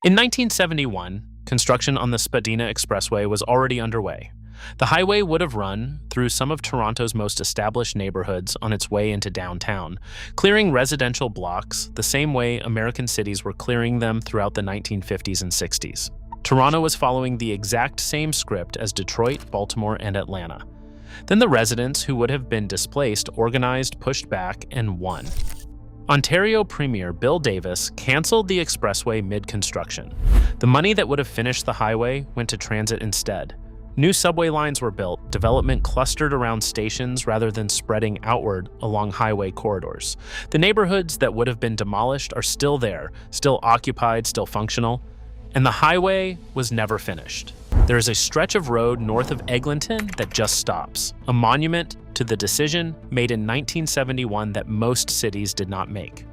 In 1971, construction on the Spadina Expressway was already underway. The highway would have run through some of Toronto's most established neighborhoods on its way into downtown, clearing residential blocks the same way American cities were clearing them throughout the 1950s and 60s. Toronto was following the exact same script as Detroit, Baltimore, and Atlanta. Then the residents who would have been displaced organized, pushed back, and won. Ontario Premier Bill Davis canceled the expressway mid-construction. The money that would have finished the highway went to transit instead. New subway lines were built, development clustered around stations rather than spreading outward along highway corridors. The neighborhoods that would have been demolished are still there, still occupied, still functional, and the highway was never finished. There is a stretch of road north of Eglinton that just stops, a monument to the decision made in 1971 that most cities did not make.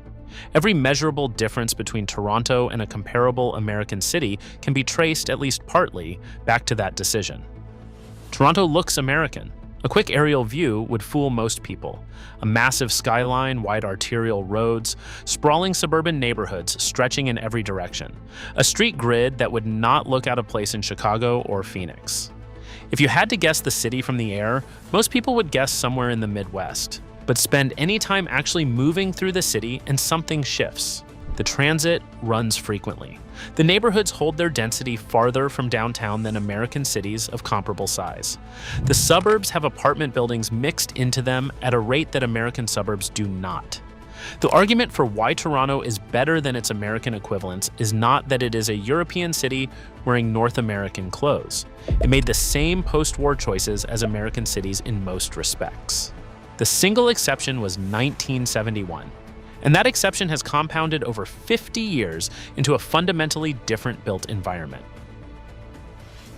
Every measurable difference between Toronto and a comparable American city can be traced, at least partly, back to that decision. Toronto looks American. A quick aerial view would fool most people. A massive skyline, wide arterial roads, sprawling suburban neighborhoods stretching in every direction. A street grid that would not look out of place in Chicago or Phoenix. If you had to guess the city from the air, most people would guess somewhere in the Midwest. But spend any time actually moving through the city and something shifts. The transit runs frequently. The neighborhoods hold their density farther from downtown than American cities of comparable size. The suburbs have apartment buildings mixed into them at a rate that American suburbs do not. The argument for why Toronto is better than its American equivalents is not that it is a European city wearing North American clothes. It made the same post-war choices as American cities in most respects. The single exception was 1971. And that exception has compounded over 50 years into a fundamentally different built environment.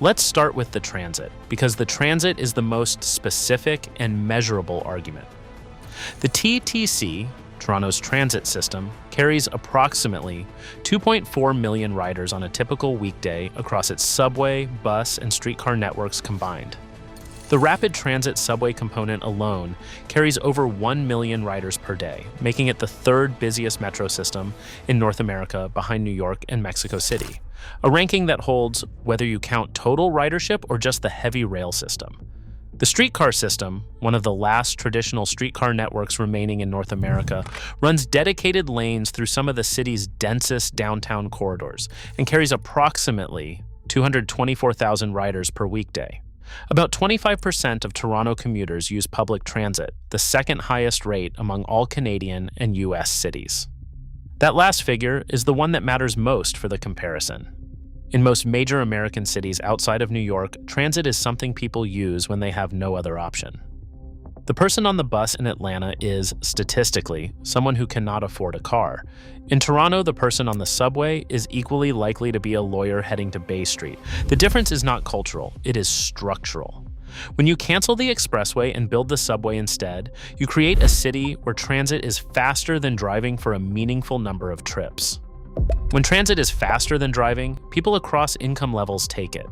Let's start with the transit, because the transit is the most specific and measurable argument. The TTC, Toronto's transit system, carries approximately 2.4 million riders on a typical weekday across its subway, bus, and streetcar networks combined. The rapid transit subway component alone carries over 1 million riders per day, making it the third busiest metro system in North America behind New York and Mexico City, a ranking that holds whether you count total ridership or just the heavy rail system. The streetcar system, one of the last traditional streetcar networks remaining in North America, runs dedicated lanes through some of the city's densest downtown corridors and carries approximately 224,000 riders per weekday. About 25% of Toronto commuters use public transit, the second highest rate among all Canadian and US cities. That last figure is the one that matters most for the comparison. In most major American cities outside of New York, transit is something people use when they have no other option. The person on the bus in Atlanta is, statistically, someone who cannot afford a car. In Toronto, the person on the subway is equally likely to be a lawyer heading to Bay Street. The difference is not cultural, it is structural. When you cancel the expressway and build the subway instead, you create a city where transit is faster than driving for a meaningful number of trips. When transit is faster than driving, people across income levels take it.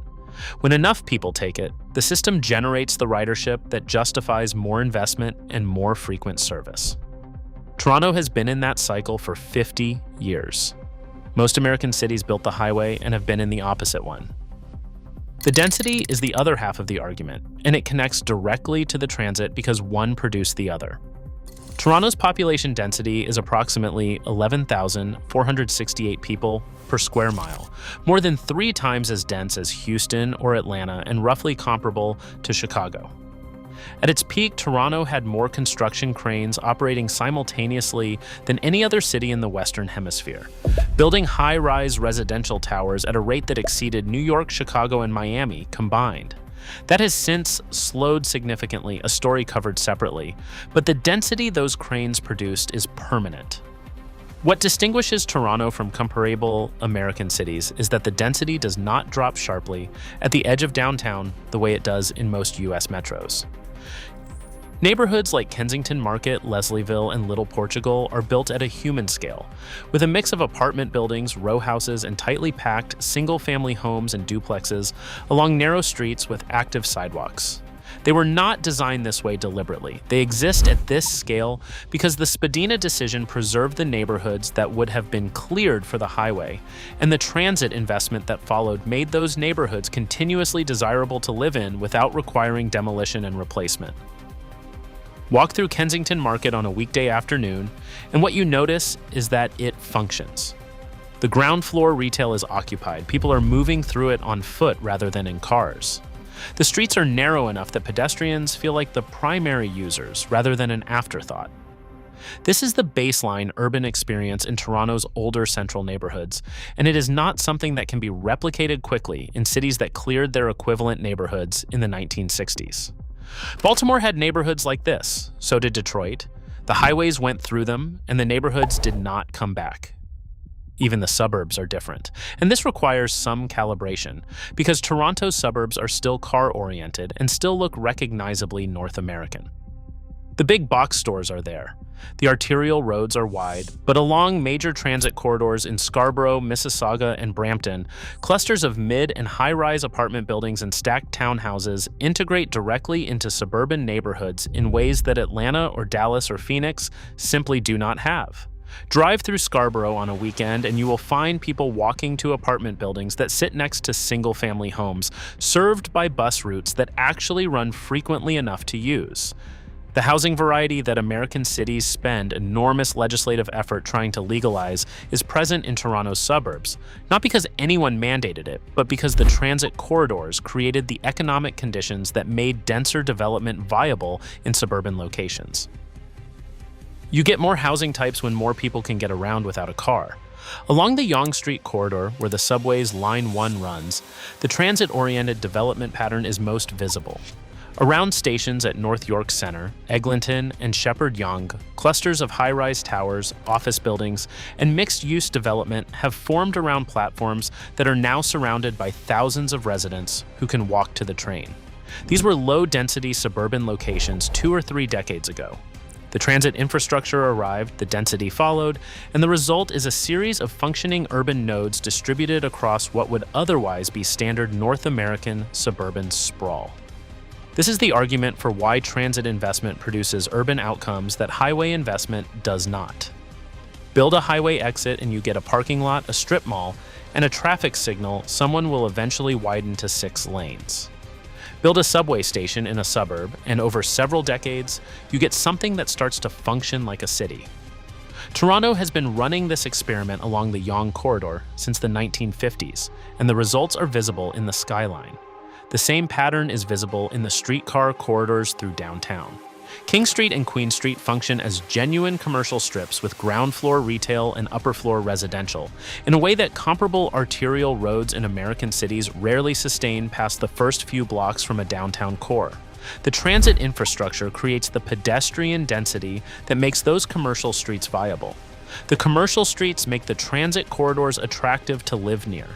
When enough people take it, the system generates the ridership that justifies more investment and more frequent service. Toronto has been in that cycle for 50 years. Most American cities built the highway and have been in the opposite one. The density is the other half of the argument, and it connects directly to the transit because one produced the other. Toronto's population density is approximately 11,468 people per square mile, more than 3 times as dense as Houston or Atlanta and roughly comparable to Chicago. At its peak, Toronto had more construction cranes operating simultaneously than any other city in the Western Hemisphere, building high-rise residential towers at a rate that exceeded New York, Chicago, and Miami combined. That has since slowed significantly, a story covered separately, but the density those cranes produced is permanent. What distinguishes Toronto from comparable American cities is that the density does not drop sharply at the edge of downtown the way it does in most US metros. Neighborhoods like Kensington Market, Leslieville, and Little Portugal are built at a human scale, with a mix of apartment buildings, row houses, and tightly packed single-family homes and duplexes along narrow streets with active sidewalks. They were not designed this way deliberately. They exist at this scale because the Spadina decision preserved the neighborhoods that would have been cleared for the highway, and the transit investment that followed made those neighborhoods continuously desirable to live in without requiring demolition and replacement. Walk through Kensington Market on a weekday afternoon, and what you notice is that it functions. The ground floor retail is occupied. People are moving through it on foot rather than in cars. The streets are narrow enough that pedestrians feel like the primary users rather than an afterthought. This is the baseline urban experience in Toronto's older central neighborhoods, and it is not something that can be replicated quickly in cities that cleared their equivalent neighborhoods in the 1960s. Baltimore had neighborhoods like this, so did Detroit. The highways went through them, and the neighborhoods did not come back. Even the suburbs are different, and this requires some calibration, because Toronto's suburbs are still car-oriented and still look recognizably North American. The big box stores are there. The arterial roads are wide, but along major transit corridors in Scarborough, Mississauga, and Brampton, clusters of mid- and high-rise apartment buildings and stacked townhouses integrate directly into suburban neighborhoods in ways that Atlanta or Dallas or Phoenix simply do not have. Drive through Scarborough on a weekend and you will find people walking to apartment buildings that sit next to single-family homes, served by bus routes that actually run frequently enough to use. The housing variety that American cities spend enormous legislative effort trying to legalize is present in Toronto's suburbs, not because anyone mandated it, but because the transit corridors created the economic conditions that made denser development viable in suburban locations. You get more housing types when more people can get around without a car. Along the Yonge Street corridor, where the subway's Line 1 runs, the transit-oriented development pattern is most visible. Around stations at North York Centre, Eglinton, and Shepherd Yonge, clusters of high-rise towers, office buildings, and mixed-use development have formed around platforms that are now surrounded by thousands of residents who can walk to the train. These were low-density suburban locations 2 or 3 decades ago. The transit infrastructure arrived, the density followed, and the result is a series of functioning urban nodes distributed across what would otherwise be standard North American suburban sprawl. This is the argument for why transit investment produces urban outcomes that highway investment does not. Build a highway exit and you get a parking lot, a strip mall, and a traffic signal someone will eventually widen to 6 lanes. Build a subway station in a suburb, and over several decades, you get something that starts to function like a city. Toronto has been running this experiment along the Yonge corridor since the 1950s, and the results are visible in the skyline. The same pattern is visible in the streetcar corridors through downtown. King Street and Queen Street function as genuine commercial strips with ground floor retail and upper floor residential, in a way that comparable arterial roads in American cities rarely sustain past the first few blocks from a downtown core. The transit infrastructure creates the pedestrian density that makes those commercial streets viable. The commercial streets make the transit corridors attractive to live near.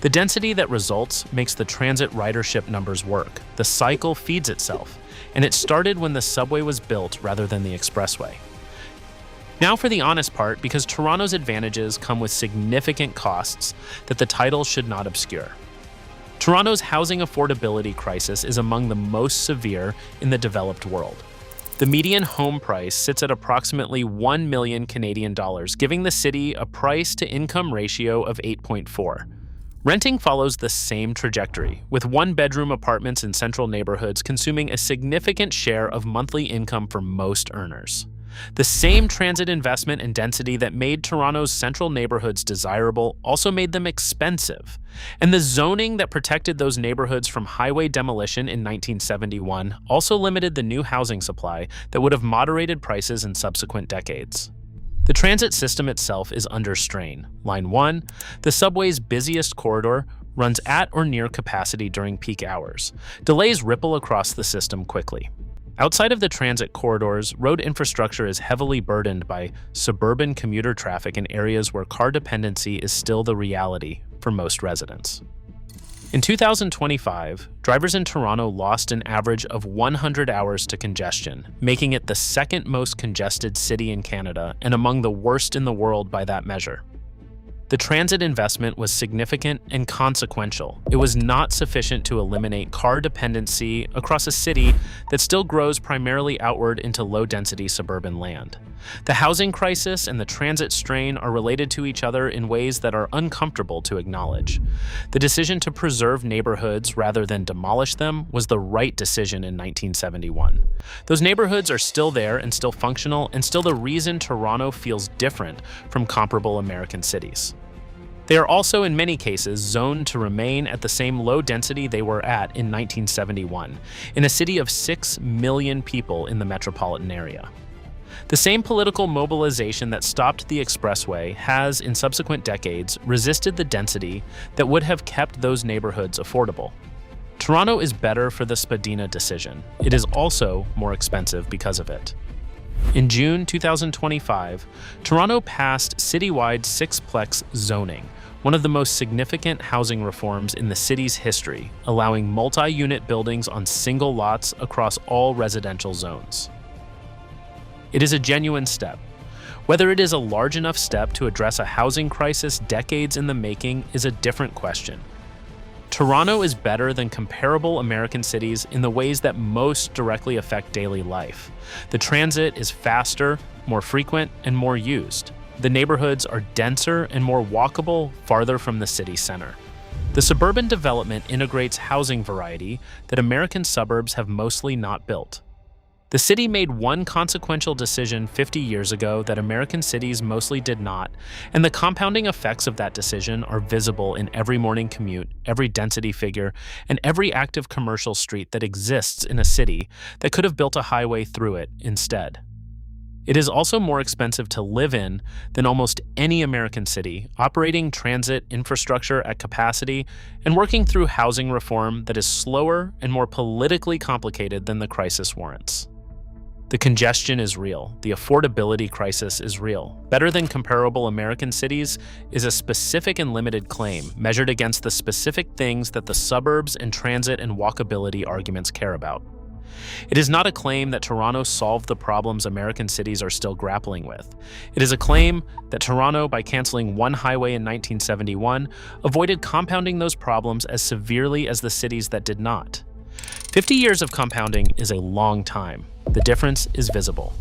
The density that results makes the transit ridership numbers work. The cycle feeds itself, and it started when the subway was built rather than the expressway. Now for the honest part, because Toronto's advantages come with significant costs that the title should not obscure. Toronto's housing affordability crisis is among the most severe in the developed world. The median home price sits at approximately 1 million Canadian dollars, giving the city a price-to-income ratio of 8.4. Renting follows the same trajectory, with one-bedroom apartments in central neighborhoods consuming a significant share of monthly income for most earners. The same transit investment and density that made Toronto's central neighborhoods desirable also made them expensive. And the zoning that protected those neighborhoods from highway demolition in 1971 also limited the new housing supply that would have moderated prices in subsequent decades. The transit system itself is under strain. Line 1, the subway's busiest corridor, runs at or near capacity during peak hours. Delays ripple across the system quickly. Outside of the transit corridors, road infrastructure is heavily burdened by suburban commuter traffic in areas where car dependency is still the reality for most residents. In 2025, drivers in Toronto lost an average of 100 hours to congestion, making it the second most congested city in Canada and among the worst in the world by that measure. The transit investment was significant and consequential. It was not sufficient to eliminate car dependency across a city that still grows primarily outward into low-density suburban land. The housing crisis and the transit strain are related to each other in ways that are uncomfortable to acknowledge. The decision to preserve neighborhoods rather than demolish them was the right decision in 1971. Those neighborhoods are still there and still functional and still the reason Toronto feels different from comparable American cities. They are also, in many cases, zoned to remain at the same low density they were at in 1971, in a city of 6 million people in the metropolitan area. The same political mobilization that stopped the expressway has, in subsequent decades, resisted the density that would have kept those neighborhoods affordable. Toronto is better for the Spadina decision. It is also more expensive because of it. In June 2025, Toronto passed citywide sixplex zoning, one of the most significant housing reforms in the city's history, allowing multi-unit buildings on single lots across all residential zones. It is a genuine step. Whether it is a large enough step to address a housing crisis decades in the making is a different question. Toronto is better than comparable American cities in the ways that most directly affect daily life. The transit is faster, more frequent, and more used. The neighborhoods are denser and more walkable farther from the city center. The suburban development integrates housing variety that American suburbs have mostly not built. The city made one consequential decision 50 years ago that American cities mostly did not, and the compounding effects of that decision are visible in every morning commute, every density figure, and every active commercial street that exists in a city that could have built a highway through it instead. It is also more expensive to live in than almost any American city, operating transit infrastructure at capacity and working through housing reform that is slower and more politically complicated than the crisis warrants. The congestion is real. The affordability crisis is real. Better than comparable American cities is a specific and limited claim measured against the specific things that the suburbs and transit and walkability arguments care about. It is not a claim that Toronto solved the problems American cities are still grappling with. It is a claim that Toronto, by canceling one highway in 1971, avoided compounding those problems as severely as the cities that did not. 50 years of compounding is a long time. The difference is visible.